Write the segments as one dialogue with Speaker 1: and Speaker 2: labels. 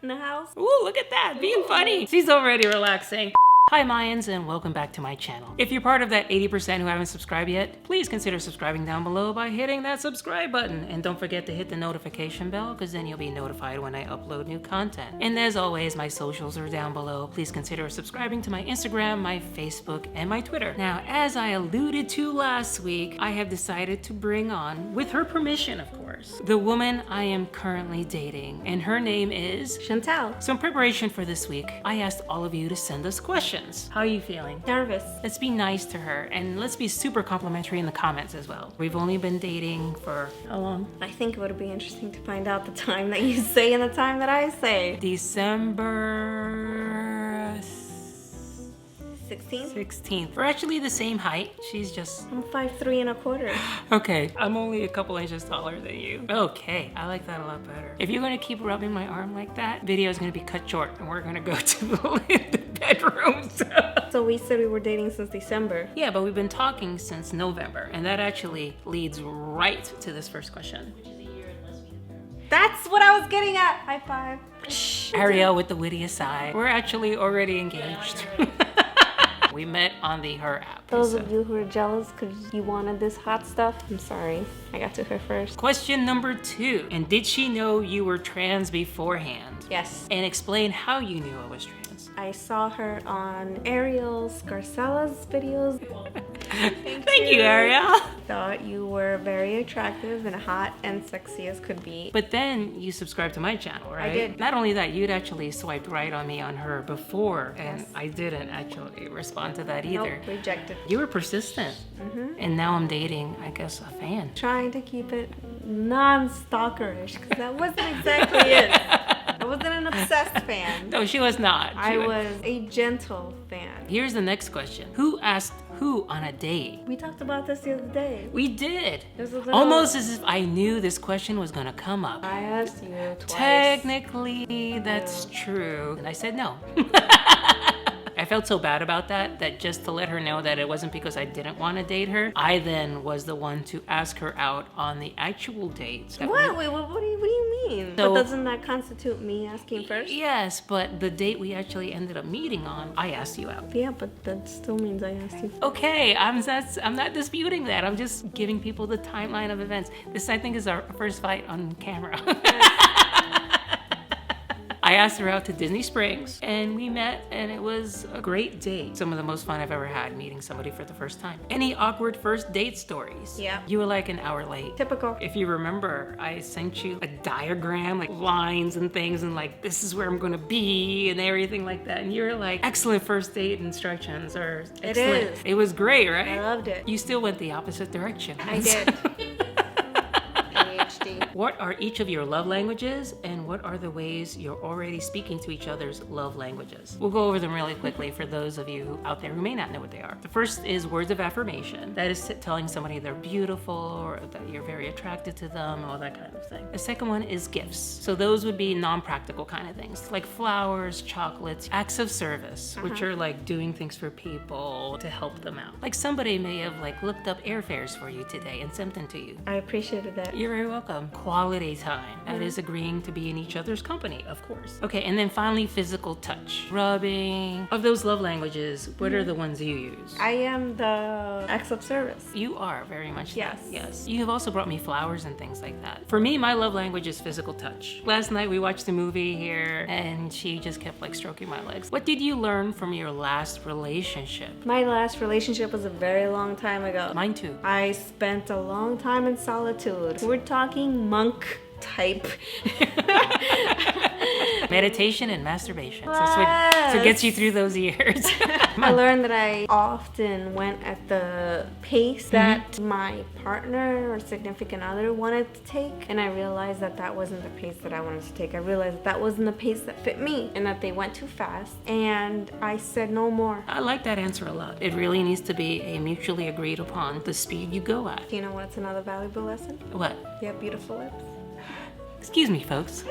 Speaker 1: in the house.
Speaker 2: Ooh, look at that, being funny. She's already relaxing. Hi Mayans, and welcome back to my channel. If you're part of that 80% who haven't subscribed yet, please consider subscribing down below by hitting that subscribe button. And don't forget to hit the notification bell, because then you'll be notified when I upload new content. And as always, my socials are down below. Please consider subscribing to my Instagram, my Facebook, and my Twitter. Now, as I alluded to last week, I have decided to bring on, with her permission of course, the woman I am currently dating. And her name is
Speaker 1: Chantal.
Speaker 2: So in preparation for this week, I asked all of you to send us questions. How are you feeling?
Speaker 1: Nervous.
Speaker 2: Let's be nice to her, and let's be super complimentary in the comments as well. We've only been dating for how long?
Speaker 1: I think it would be interesting to find out the time that you say and the time that I say.
Speaker 2: December 16th. We're actually the same height. She's just...
Speaker 1: I'm 5'3¼
Speaker 2: Okay, I'm only a couple inches taller than you. Okay, I like that a lot better. If you're gonna keep rubbing my arm like that, video is gonna be cut short and we're gonna go to the bedroom.
Speaker 1: So we said we were dating since December.
Speaker 2: Yeah, but we've been talking since November, and that actually leads right to this first question.
Speaker 1: That's what I was getting at. High five.
Speaker 2: Ariel with the witty aside. We're actually already engaged. We met on the Her app.
Speaker 1: Those of you who are jealous because you wanted this hot stuff, I'm sorry. I got to her first.
Speaker 2: Question number 2. And did she know you were trans beforehand?
Speaker 1: Yes.
Speaker 2: And explain how you knew I was trans.
Speaker 1: I saw her on Ariel Scarcella's videos.
Speaker 2: Thank you, Ariel.
Speaker 1: Thought you were very attractive and hot and sexy as could be.
Speaker 2: But then you subscribed to my channel, right?
Speaker 1: I did.
Speaker 2: Not only that, you'd actually swiped right on me on her before, and
Speaker 1: Yes.
Speaker 2: I didn't actually respond to that either.
Speaker 1: Nope, rejected.
Speaker 2: You were persistent. And now I'm dating, I guess, a fan.
Speaker 1: Trying to keep it non-stalkerish because that wasn't exactly it. I wasn't an obsessed fan.
Speaker 2: No, she was not.
Speaker 1: I was a gentle fan.
Speaker 2: Here's the next question. Who asked who on a date?
Speaker 1: We talked about this the other day.
Speaker 2: We did.
Speaker 1: There's a little-
Speaker 2: Almost as if I knew this question was gonna come up.
Speaker 1: I asked you twice.
Speaker 2: Technically, that's true. And I said no. I felt so bad about that just to let her know that it wasn't because I didn't want to date her, I then was the one to ask her out on the actual dates.
Speaker 1: What? Wait, what do you mean?
Speaker 2: So-
Speaker 1: But doesn't that constitute me asking first?
Speaker 2: Yes, but the date we actually ended up meeting on, I asked you out.
Speaker 1: Yeah, but that still means I asked you.
Speaker 2: Okay, I'm not disputing that. I'm just giving people the timeline of events. This, I think, is our first fight on camera. I asked her out to Disney Springs and we met, and it was a great date. Some of the most fun I've ever had meeting somebody for the first time. Any awkward first date stories?
Speaker 1: Yeah.
Speaker 2: You were like an hour late.
Speaker 1: Typical.
Speaker 2: If you remember, I sent you a diagram, like lines and things, and like, this is where I'm gonna be and everything like that. And you were like, excellent first date instructions, or excellent.
Speaker 1: is.
Speaker 2: It was great, right?
Speaker 1: I loved it.
Speaker 2: You still went the opposite direction.
Speaker 1: I did. ADHD.
Speaker 2: What are each of your love languages, and what are the ways you're already speaking to each other's love languages? We'll go over them really quickly for those of you out there who may not know what they are. The first is words of affirmation. That is telling somebody they're beautiful or that you're very attracted to them, all that kind of thing. The second one is gifts. So those would be non-practical kind of things, like flowers, chocolates, acts of service, which are like doing things for people to help them out. Like somebody may have like looked up airfares for you today and sent them to you.
Speaker 1: I appreciated that.
Speaker 2: You're very welcome. Quality time. That is agreeing to be in each other's company, of course. Okay, and then finally, physical touch. Rubbing. Of those love languages, what are the ones you use?
Speaker 1: I am the acts of service.
Speaker 2: You are very much
Speaker 1: Yes.
Speaker 2: that. Yes. You have also brought me flowers and things like that. For me, my love language is physical touch. Last night we watched a movie here and she just kept like stroking my legs. What did you learn from your last relationship?
Speaker 1: My last relationship was a very long time ago.
Speaker 2: Mine too.
Speaker 1: I spent a long time in solitude. We're talking monk type.
Speaker 2: Meditation and masturbation. So that's what gets you through those years.
Speaker 1: I learned that I often went at the pace that my partner or significant other wanted to take, and I realized that that wasn't the pace that I wanted to take. I realized that wasn't the pace that fit me and that they went too fast, and I said no more.
Speaker 2: I like that answer a lot. It really needs to be a mutually agreed upon the speed you go at.
Speaker 1: Do you know what's another valuable lesson?
Speaker 2: What?
Speaker 1: You have beautiful lips.
Speaker 2: Excuse me, folks.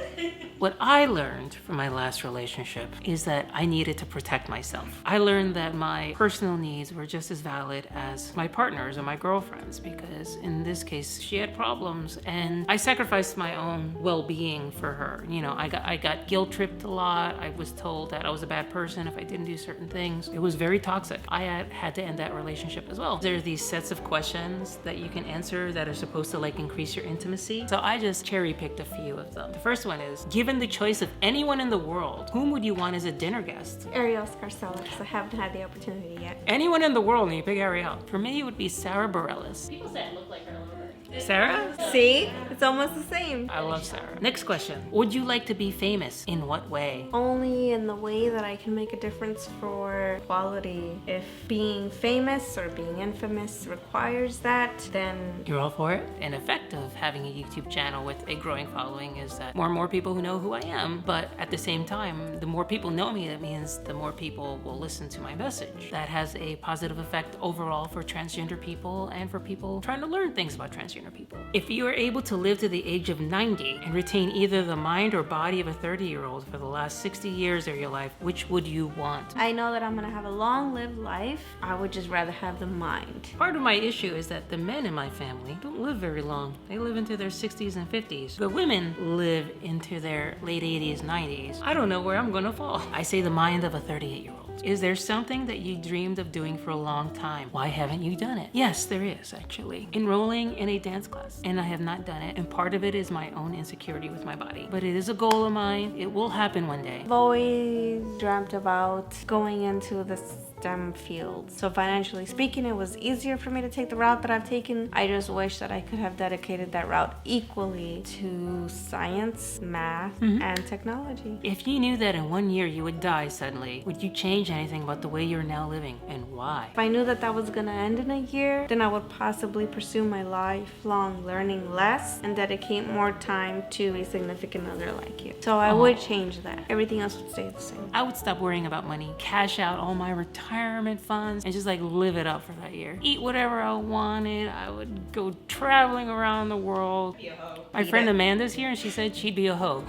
Speaker 2: What I learned from my last relationship is that I needed to protect myself. I learned that my personal needs were just as valid as my partner's or my girlfriend's, because in this case, she had problems and I sacrificed my own well-being for her. You know, I got guilt-tripped a lot. I was told that I was a bad person if I didn't do certain things. It was very toxic. I had to end that relationship as well. There's these sets of questions that you can answer that are supposed to like increase your intimacy. So I just cherry-picked a few of them. The first one is, given the choice of anyone in the world, whom would you want as a dinner guest?
Speaker 1: Ariel Scarcella, because I haven't had the opportunity yet.
Speaker 2: Anyone in the world, and you pick Ariel. For me, it would be Sarah Bareilles.
Speaker 3: People say I look like her a little bit.
Speaker 2: Sarah?
Speaker 1: See? It's almost the same.
Speaker 2: I love Sarah. Next question. Would you like to be famous? In what way?
Speaker 1: Only in the way that I can make a difference for quality. If being famous or being infamous requires that, then
Speaker 2: You're all for it? An effect of having a YouTube channel with a growing following is that more and more people who know who I am, but at the same time, the more people know me, that means the more people will listen to my message. That has a positive effect overall for transgender people and for people trying to learn things about transgender people. If you are able to live to the age of 90 and retain either the mind or body of a 30-year-old for the last 60 years of your life, which would you want?
Speaker 1: I know that I'm gonna have a long-lived life. I would just rather have the mind.
Speaker 2: Part of my issue is that the men in my family don't live very long. They live into their 60s and 50s. The women live into their late 80s, 90s. I don't know where I'm gonna fall. I say the mind of a 38-year-old. Is there something that you dreamed of doing for a long time? Why haven't you done it? Yes, there is actually. Enrolling in a dance class, and I have not done it. And part of it is my own insecurity with my body. But it is a goal of mine. It will happen one day.
Speaker 1: I've always dreamt about going into the STEM field. So financially speaking, it was easier for me to take the route that I've taken. I just wish that I could have dedicated that route equally to science, math, and technology.
Speaker 2: If you knew that in 1 year you would die suddenly, would you change anything about the way you're now living, and why?
Speaker 1: If I knew that that was gonna end in a year, then I would possibly pursue my lifelong learning less and dedicate more time to a significant other like you. So I would change that. Everything else would stay the same.
Speaker 2: I would stop worrying about money, cash out all my retirement funds, and just like live it up for that year. Eat whatever I wanted. I would go traveling around the world.
Speaker 3: Be a hoe.
Speaker 2: My friend Amanda's here and she said she'd be a hoe.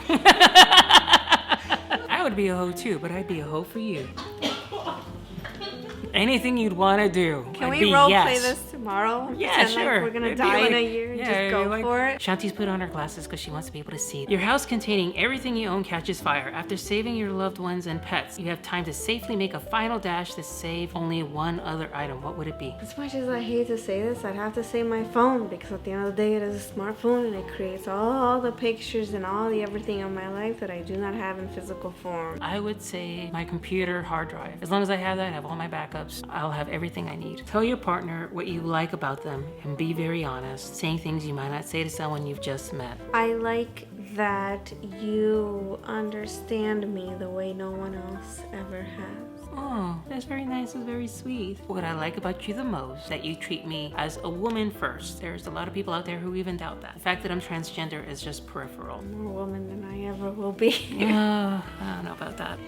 Speaker 2: I would be a hoe too, but I'd be a hoe for you. Anything you'd want to do.
Speaker 1: Can
Speaker 2: I'd
Speaker 1: we
Speaker 2: be
Speaker 1: role
Speaker 2: yes.
Speaker 1: play this tomorrow?
Speaker 2: Yeah,
Speaker 1: Pretend
Speaker 2: sure.
Speaker 1: like we're gonna
Speaker 2: It'd be
Speaker 1: die in
Speaker 2: like-
Speaker 1: a year and
Speaker 2: yeah,
Speaker 1: just
Speaker 2: it'd
Speaker 1: go
Speaker 2: be like-
Speaker 1: for it.
Speaker 2: Shanti's put on her glasses because she wants to be able to see. Your house containing everything you own catches fire. After saving your loved ones and pets, you have time to safely make a final dash to save only one other item. What would it be?
Speaker 1: As much as I hate to say this, I'd have to say my phone, because at the end of the day, it is a smartphone and it creates all the pictures and all the everything in my life that I do not have in physical form.
Speaker 2: I would say my computer hard drive. As long as I have that, I have all my backups, I'll have everything I need. Tell your partner what you like about them and be very honest, saying things you might not say to someone you've just met.
Speaker 1: I like that you understand me the way no one else ever has.
Speaker 2: Oh, that's very nice. That's very sweet. What I like about you the most, that you treat me as a woman first. There's a lot of people out there who even doubt that. The fact that I'm transgender is just peripheral.
Speaker 1: More woman than I ever will be.
Speaker 2: I don't know about that.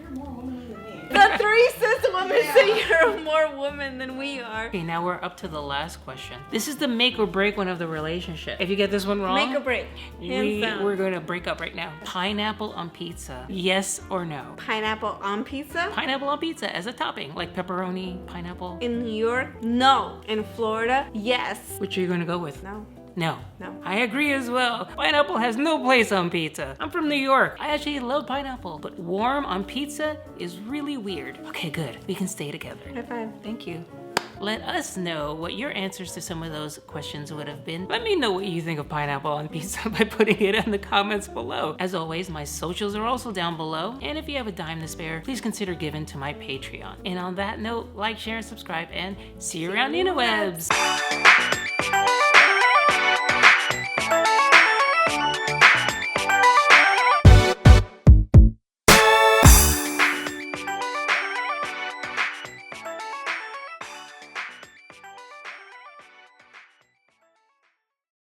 Speaker 3: You're more woman than me.
Speaker 1: The three cis women say you're more woman than we are.
Speaker 2: Okay, now we're up to the last question. This is the make or break one of the relationship. If you get this one wrong,
Speaker 1: Make a break. Hands down.
Speaker 2: we're going to break up right now. Pineapple on pizza, yes or no?
Speaker 1: Pineapple on pizza?
Speaker 2: Pineapple on pizza as a topping, like pepperoni, pineapple.
Speaker 1: In New York? No. In Florida? Yes.
Speaker 2: Which are you going to go with?
Speaker 1: No.
Speaker 2: No.
Speaker 1: No.
Speaker 2: I agree as well. Pineapple has no place on pizza. I'm from New York. I actually love pineapple, but warm on pizza is really weird. Okay, good. We can stay together.
Speaker 1: High five.
Speaker 2: Thank you. Let us know what your answers to some of those questions would have been. Let me know what you think of pineapple on pizza by putting it in the comments below. As always, my socials are also down below. And if you have a dime to spare, please consider giving to my Patreon. And on that note, like, share, and subscribe, and see you around the interwebs.